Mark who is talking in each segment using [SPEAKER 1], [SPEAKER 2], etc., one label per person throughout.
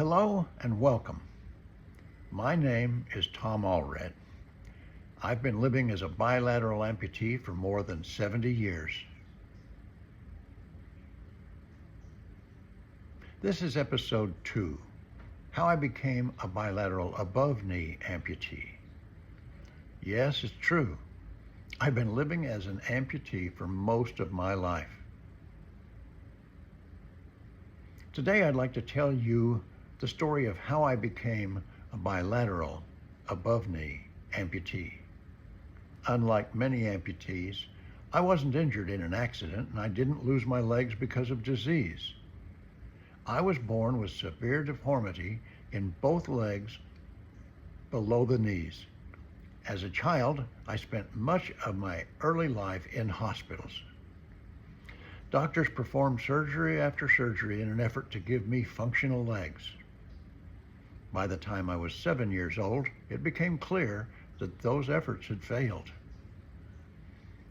[SPEAKER 1] Hello and welcome. My name is Tom Allred. I've been living as a bilateral amputee for more than 70 years. This is episode 2, how I became a bilateral above knee amputee. Yes, it's true. I've been living as an amputee for most of my life. Today I'd like to tell you the story of how I became a bilateral above knee amputee. Unlike many amputees, I wasn't injured in an accident and I didn't lose my legs because of disease. I was born with severe deformity in both legs below the knees. As a child, I spent much of my early life in hospitals. Doctors performed surgery after surgery in an effort to give me functional legs. By the time I was 7 years old, it became clear that those efforts had failed.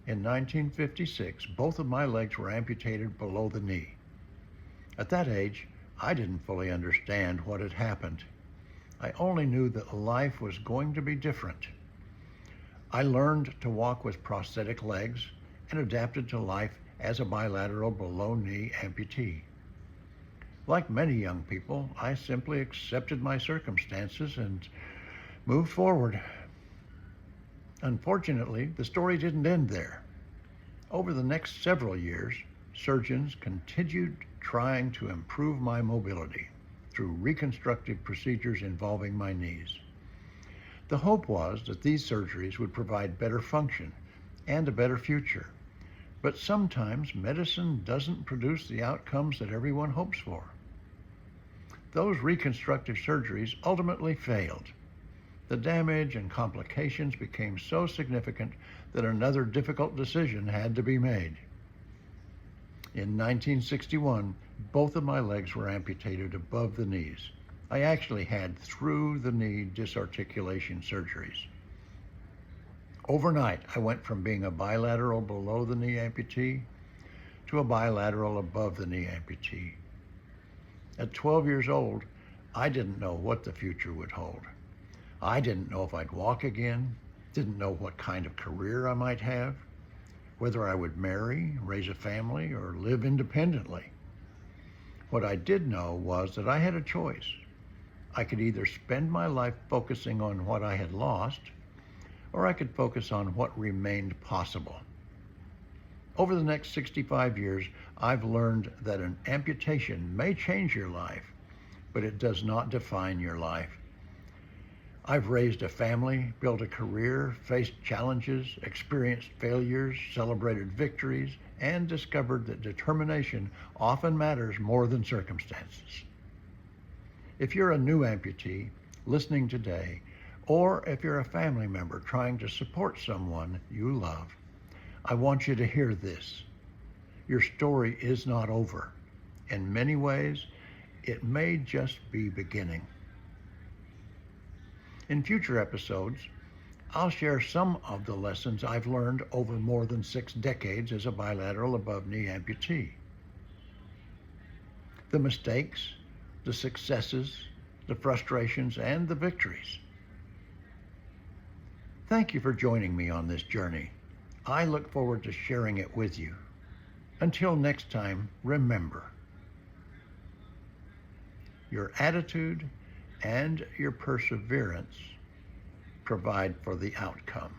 [SPEAKER 1] In 1956, both of my legs were amputated below the knee. At that age, I didn't fully understand what had happened. I only knew that life was going to be different. I learned to walk with prosthetic legs and adapted to life as a bilateral below knee amputee. Like many young people, I simply accepted my circumstances and moved forward. Unfortunately, the story didn't end there. Over the next several years, surgeons continued trying to improve my mobility through reconstructive procedures involving my knees. The hope was that these surgeries would provide better function and a better future. But sometimes medicine doesn't produce the outcomes that everyone hopes for. Those reconstructive surgeries ultimately failed. The damage and complications became so significant that another difficult decision had to be made. In 1961, both of my legs were amputated above the knees. I actually had through-the-knee disarticulation surgeries. Overnight, I went from being a bilateral below-the-knee amputee to a bilateral above-the-knee amputee. At 12 years old, I didn't know what the future would hold. I didn't know if I'd walk again, didn't know what kind of career I might have, whether I would marry, raise a family, or live independently. What I did know was that I had a choice. I could either spend my life focusing on what I had lost, or I could focus on what remained possible. Over the next 65 years, I've learned that an amputation may change your life, but it does not define your life. I've raised a family, built a career, faced challenges, experienced failures, celebrated victories, and discovered that determination often matters more than circumstances. If you're a new amputee listening today, or if you're a family member trying to support someone you love, I want you to hear this. Your story is not over. In many ways, it may just be beginning. In future episodes, I'll share some of the lessons I've learned over more than 6 decades as a bilateral above-knee amputee. The mistakes, the successes, the frustrations, and the victories. Thank you for joining me on this journey. I look forward to sharing it with you. Until next time, remember, your attitude and your perseverance provide for the outcome.